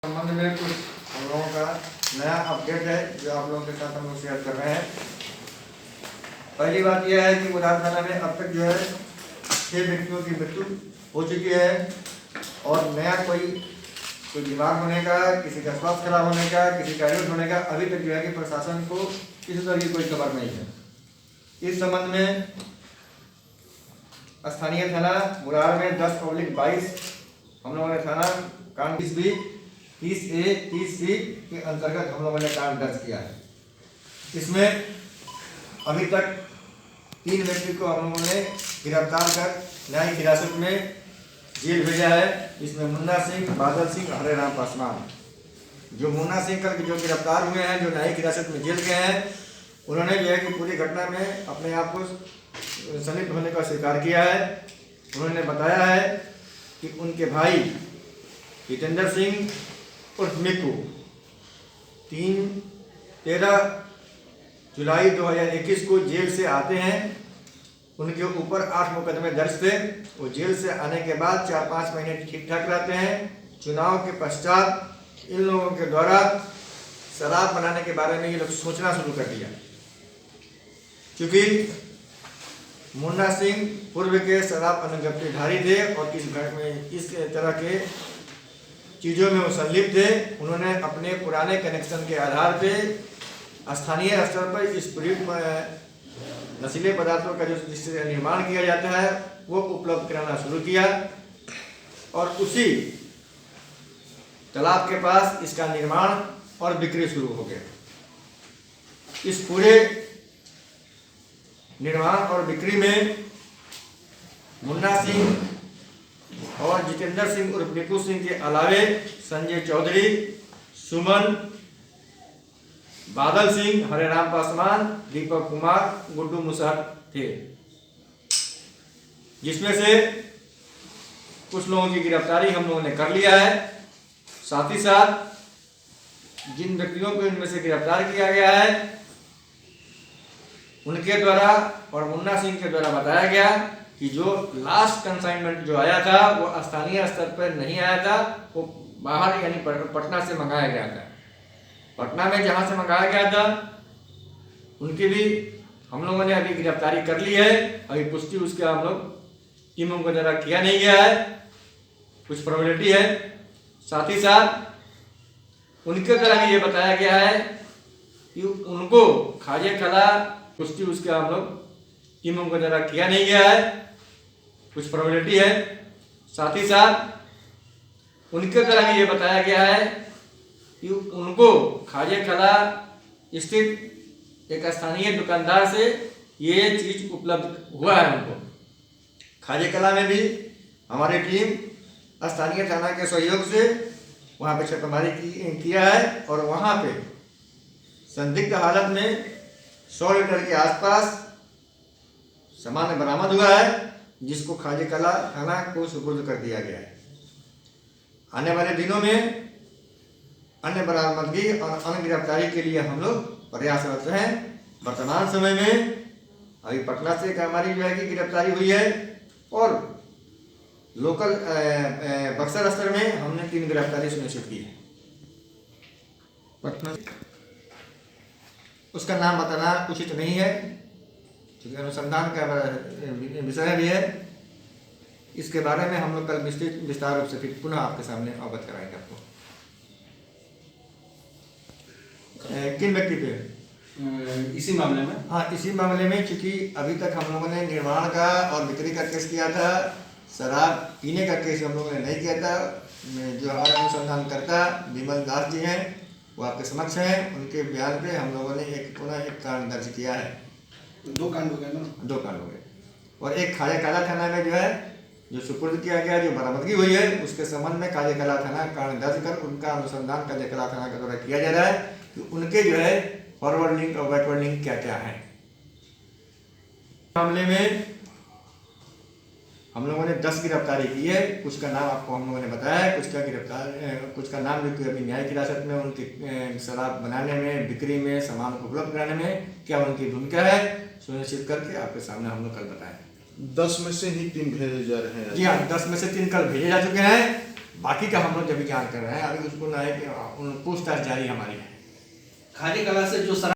संबंध में कुछ हम लोगों का नया अपडेट है जो आप लोगों के साथ हम लोग शेयर कर रहे हैं। पहली बात यह है कि बुधार थाना में अब तक जो है 6 व्यक्तियों की मृत्यु हो चुकी है और नया कोई बीमार होने का, किसी का स्वास्थ्य खराब होने का, किसी का एडमिट होने का अभी तक जो है कि प्रशासन को किसी तरह की कोई खबर नहीं है। इस संबंध में स्थानीय थाना बुरार में 10/22 हम लोगों ने थाना कांड 20B 30A 30C के अंतर्गत हम लोगों ने कांड दर्ज किया है। इसमें अभी तक 3 व्यक्ति को हम लोगों ने गिरफ्तार कर न्यायिक हिरासत में जेल भेजा है। इसमें मुन्ना सिंह, बादल सिंह, हरे राम पासवान। जो मुन्ना सिंह कल जो गिरफ्तार हुए हैं, जो न्यायिक हिरासत में जेल गए हैं, उन्होंने जो है कि पूरी घटना में अपने आप को संलिप्त होने का स्वीकार किया है। उन्होंने बताया है कि उनके भाई जितेंद्र सिंह उर्फ मिक्कू 13 जुलाई 2021 को जेल से आते हैं। उनके ऊपर 8 मुकदमे दर्ज थे। वो जेल से आने के बाद 4-5 महीने ठीक ठाक रहते हैं। चुनाव के पश्चात इन लोगों के द्वारा शराब बनाने के बारे में ये लोग सोचना शुरू कर दिया। क्योंकि मुन्ना सिंह पूर्व के शराब अनुज्ञप्तिधारी थे और इस तरह के चीज़ों में वो संलिप्त थे। उन्होंने अपने पुराने कनेक्शन के आधार पे स्थानीय स्तर पर इस प्रयुक्त नशीले पदार्थों का जो जिससे निर्माण किया जाता है वो उपलब्ध कराना शुरू किया और उसी तालाब के पास इसका निर्माण और बिक्री शुरू हो गया। इस पूरे निर्माण और बिक्री में मुन्ना सिंह और जितेंद्र सिंह उर्फ मिक्कू सिंह के अलावे संजय चौधरी, सुमन, बादल सिंह, हरे राम पासवान, दीपक कुमार, गुड्डू मुसहर थे, जिसमें से कुछ लोगों की गिरफ्तारी हम लोगों ने कर लिया है। साथ ही साथ जिन व्यक्तियों को इनमें से गिरफ्तार किया गया है उनके द्वारा और मुन्ना सिंह के द्वारा बताया गया कि जो लास्ट कंसाइनमेंट जो आया था वो स्थानीय स्तर पर नहीं आया था, वो बाहर यानी पटना से मंगाया गया था। पटना में जहाँ से मंगाया गया था उनकी भी हम लोगों ने अभी गिरफ्तारी कर ली है। अभी पुष्टि उसके हम लोग टीमों के द्वारा किया नहीं गया है, कुछ प्रोबेबिलिटी है। साथ ही साथ उनके द्वारा ये बताया गया है कि उनको खाजे कला पुष्टि उसके हम लोग टीमों के द्वारा किया नहीं गया है, कुछ प्रोबेबिलिटी है। साथ ही साथ उनके द्वारा ये बताया गया है कि उनको खाजे कला स्थित एक स्थानीय दुकानदार से ये चीज़ उपलब्ध हुआ है। उनको खाजे कला में भी हमारी टीम स्थानीय थाना के सहयोग से वहाँ पे छापेमारी किया है और वहाँ पे संदिग्ध हालत में 100 लीटर के आसपास सामान बरामद हुआ है, जिसको खाजे कला थाना को सुपुर्द कर दिया गया है। आने वाले दिनों में अन्य बरामदगी और अन्य गिरफ्तारी के लिए हम लोग प्रयासरत हैं। वर्तमान समय में अभी पटना से हमारी जो है कि गिरफ्तारी हुई है और लोकल बक्सर स्तर में हमने 3 गिरफ्तारी सुनिश्चित की है। पटना उसका नाम बताना उचित नहीं है क्योंकि अनुसंधान का विषय भी है। इसके बारे में हम लोग कल विस्तार रूप से फिर पुनः आपके सामने अवगत कराएंगे। आपको किन व्यक्ति पे इसी मामले में? हाँ, इसी मामले में चूंकि अभी तक हम लोगों ने निर्माण का और बिक्री का केस किया था, शराब पीने का केस हम लोगों ने नहीं किया था। जो हमारे अनुसंधानकर्ता विमल दास जी हैं वो आपके समक्ष हैं। उनके बयान पे हम लोगों ने पुनः एक कांड दर्ज किया है। 2 कांड हो गए ना? 2 कांड हो गए और एक खाजे कला थाना में जो है जो सुपुर्द किया गया, जो बरामदगी हुई है, उसके संबंध में खाजे कला थाना कांड दर्ज कर उनका अनुसंधान खाजे कला थाना के द्वारा किया जा रहा है कि उनके जो है फॉरवर्ड लिंक और बैकवर्ड लिंक क्या क्या है। मामले में हम लोगों ने 10 गिरफ्तारी की है। कुछ का नाम आपको हम लोगों ने बताया है, कुछ का नाम भी अभी न्यायिक हिरासत में उनकी शराब बनाने में, बिक्री में, सामान को उपलब्ध कराने में क्या उनकी भूमिका है सुनिश्चित करके आपके सामने हम लोग कल बताएं। 10 में से ही 3 भेजे जा रहे हैं। जी हाँ, 10 में से 3 कल भेजे जा चुके हैं। बाकी का हम लोग जब जान कर रहे हैं, अभी उसको ना है कि पूछताछ जारी हमारी है। खादी कला से जो